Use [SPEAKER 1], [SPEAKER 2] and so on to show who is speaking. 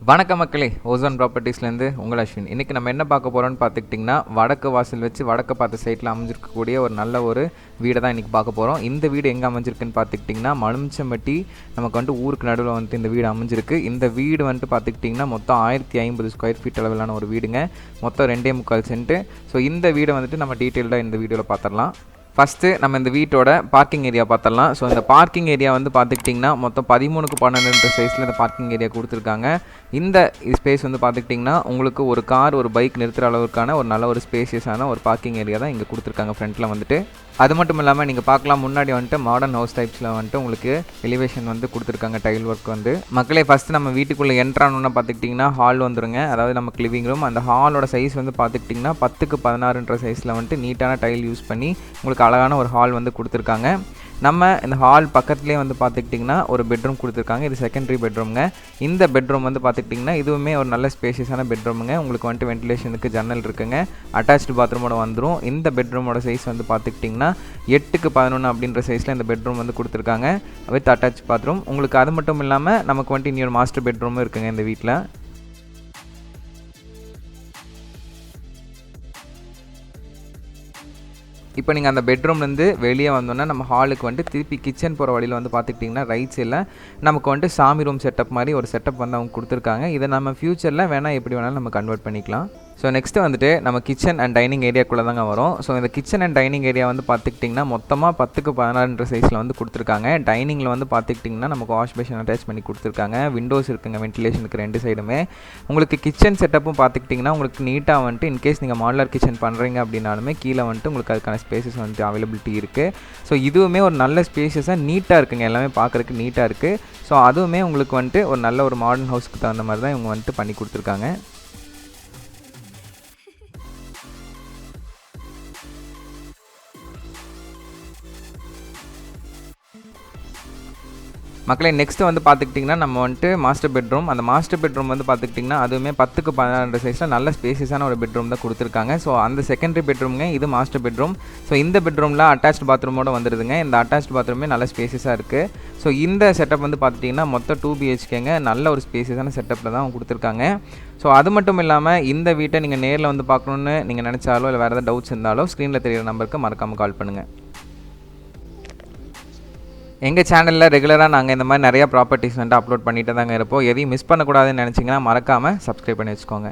[SPEAKER 1] வணக்கம் மக்களே, ஓசோன் ப்ராப்பர்ட்டிஸ்லேருந்து உங்கள் அஸ்வின். இன்றைக்கி நம்ம என்ன பார்க்க போகிறோம்னு பார்த்துக்கிட்டிங்கன்னா, வடக்கு வாசல் வச்சு வடக்கு பார்த்த சைட்டில் அமைஞ்சிருக்கக்கூடிய ஒரு நல்ல ஒரு வீடை தான் இன்றைக்கி பார்க்க போகிறோம். இந்த வீடு எங்கே அமைஞ்சிருக்குன்னு பார்த்துக்கிட்டிங்கன்னா, மலுமிச்சம்பட்டி நமக்கு வந்துட்டு ஊருக்கு நடுவில் வந்துட்டு இந்த வீடு அமைஞ்சிருக்கு. இந்த வீடு வந்துட்டு பார்த்துக்கிட்டிங்கன்னா மொத்தம் 1050 ஸ்கொயர் ஃபீட் அளவிலான ஒரு வீடுங்க. மொத்தம் 2.25 சென்ட்டு. ஸோ இந்த வீடை வந்துட்டு நம்ம டீட்டெயில்டாக இந்த வீடியோவில் பார்த்துடலாம். ஃபஸ்ட்டு நம்ம இந்த வீட்டோட பார்க்கிங் ஏரியா பார்த்துடலாம். ஸோ இந்த பார்க்கிங் ஏரியா வந்து பார்த்துக்கிட்டிங்கன்னா மொத்தம் 13x12 சைஸில் இந்த பார்க்கிங் ஏரியா கொடுத்துருக்காங்க. இந்த ஸ்பேஸ் வந்து பார்த்துக்கிட்டிங்கன்னா உங்களுக்கு ஒரு கார் ஒரு பைக் நிறுத்துகிற அளவுக்கான ஒரு நல்ல ஒரு ஸ்பேசியஸான ஒரு பார்க்கிங் ஏரியா தான் இங்கே கொடுத்துருக்காங்க ஃப்ரண்ட்டில் வந்துட்டு. அது மட்டும் இல்லாமல் நீங்கள் பார்க்கலாம், முன்னாடி வந்துட்டு மாடர்ன் ஹவுஸ் டைப்ஸில் வந்துட்டு உங்களுக்கு எலிவேஷன் வந்து கொடுத்துருக்காங்க, டைல் ஒர்க் வந்து. மக்களே, ஃபஸ்ட்டு நம்ம வீட்டுக்குள்ளே என்ட்ரானோன்னு பார்த்துக்கிட்டிங்கன்னா ஹால் வந்துருங்க. அதாவது நமக்கு லிவிங் ரூம். அந்த ஹாலோட சைஸ் வந்து பார்த்துக்கிட்டிங்கன்னா 10x16 சைஸில் வந்துட்டு நீட்டான டைல் யூஸ் பண்ணி உங்களுக்கு அழகான ஒரு ஹால் வந்து கொடுத்துருக்காங்க. நம்ம இந்த ஹால் பக்கத்துலேயே வந்து பார்த்துக்கிட்டிங்கன்னா ஒரு பெட்ரூம் கொடுத்துருக்காங்க. இது செகண்டரி பெட்ரூம்ங்க. இந்த பெட்ரூம் வந்து பார்த்துக்கிட்டிங்கன்னா இதுவுமே ஒரு நல்ல ஸ்பேஷியஸான பெட்ரூமுங்க. உங்களுக்கு வந்துட்டு வென்டிலேஷனுக்கு ஜன்னல் இருக்குங்க. அட்டாச்டு பாத்ரூமோட வந்துடும். இந்த பெட்ரூமோட சைஸ் வந்து பார்த்துக்கிட்டிங்கன்னா 8x11 அப்படின்ற சைஸில் இந்த பெட்ரூம் வந்து கொடுத்துருக்காங்க வித் அட்டாச் பாத்ரூம். உங்களுக்கு அது மட்டும் இல்லாமல் நமக்கு வந்துட்டு இன்னொரு மாஸ்டர் பெட்ரூமும் இருக்குங்க இந்த வீட்டில். இப்போ நீங்கள் அந்த பெட்ரூம்லேருந்து வெளியே வந்தோன்னா நம்ம ஹாலுக்கு வந்துட்டு திருப்பி கிச்சன் போகிற வழியில் வந்து பார்த்துக்கிட்டிங்கன்னா ரைட் சைடில் நமக்கு வந்துட்டு சாமி ரூம் செட்டப் மாதிரி ஒரு செட்டப் வந்து அவங்க கொடுத்துருக்காங்க. இதை நம்ம ஃப்யூச்சரில் வேணால் எப்படி வேணாலும் நம்ம கன்வெர்ட் பண்ணிக்கலாம். ஸோ நெக்ஸ்ட்டு வந்துட்டு நம்ம கிச்சன் அண்ட் டைனிங் ஏரியாக்குள்ளே தாங்க வரும். ஸோ இந்த கிச்சன் அண்ட் டைனிங் ஏரியா வந்து பார்த்துக்கிட்டிங்கன்னா மொத்தமாக 10x16 சைஸில் வந்து கொடுத்துருக்காங்க. டைனிங்கில் வந்து பார்த்துக்கிட்டிங்கன்னா நமக்கு வாஷ் பேஷன் அட்டாச் பண்ணி கொடுத்துருக்காங்க. விண்டோஸ் இருக்குங்க வென்டிலேஷனுக்கு 2 சைடுமே. உங்களுக்கு கிச்சன் செட்டப்பும் பார்த்துக்கிட்டிங்கன்னா உங்களுக்கு நீட்டாக வந்துட்டு இன்கேஸ் நீங்கள் மாடுலர் கிச்சன் பண்ணுறீங்க அப்படின்னாலுமே கீழே வந்துட்டு உங்களுக்கு அதுக்கான ஸ்பேசஸ் வந்துட்டு அவைலபிலிட்டி இருக்குது. ஸோ இதுவுமே ஒரு நல்ல ஸ்பேசஸாக நீட்டாக இருக்குங்க. எல்லாமே பார்க்குறதுக்கு நீட்டாக இருக்குது. ஸோ அதுவுமே உங்களுக்கு வந்துட்டு ஒரு நல்ல ஒரு மாடர்ன் ஹவுஸ்க்கு தகுந்த மாதிரி தான் இவங்க வந்துட்டு பண்ணி கொடுத்துருக்காங்க. மக்களே, நெக்ஸ்ட்டு வந்து பார்த்துக்கிட்டிங்கன்னா நம்ம வந்துட்டு மாஸ்டர் பெட்ரூம். அந்த மாஸ்டர் பெட்ரூம் வந்து பார்த்துக்கிட்டிங்கன்னா அதுவுமே 10x16 சைஸில் நல்ல ஸ்பேசியஸான ஒரு பெட்ரூம் தான் கொடுத்துருக்காங்க. ஸோ அந்த செகண்டரி பெட்ரூம்ங்க, இது மாஸ்டர் பெட்ரூம். ஸோ இந்த பெட்ரூமில் அட்டாச்டு பாத்ரூமோடு வந்துடுதுங்க. இந்த அட்டாச்டு பாத்ரூமே நல்ல ஸ்பேசியஸாக இருக்குது. ஸோ இந்த செட்டப் வந்து பார்த்துட்டிங்கன்னா மொத்தம் 2 BHKங்க. நல்ல ஒரு ஸ்பேசியஸான செட்டப்பில் தான் அவங்க கொடுத்துருக்காங்க. ஸோ அது மட்டும் இல்லாமல் இந்த வீட்டை நீங்கள் நேரில் வந்து பார்க்கணுன்னு நீங்கள் நினச்சாலோ இல்லை வேறு ஏதாவது டவுட்ஸ் இருந்தாலோ ஸ்க்ரீனில் தெரியிற நம்பருக்கு மறக்காமல் கால் பண்ணுங்கள். எங்கள் சேனலில் ரெகுலராக நாங்கள் இந்த மாதிரி நிறையா ப்ராப்பர்ட்டிஸ் வந்துட்டு அப்லோட் பண்ணிட்டு தாங்க இருப்போம். எதையும் மிஸ் பண்ணக்கூடாதுன்னு நினச்சிங்கன்னா மறக்காமல் சப்ஸ்கிரைப் பண்ணி வச்சுக்கோங்க.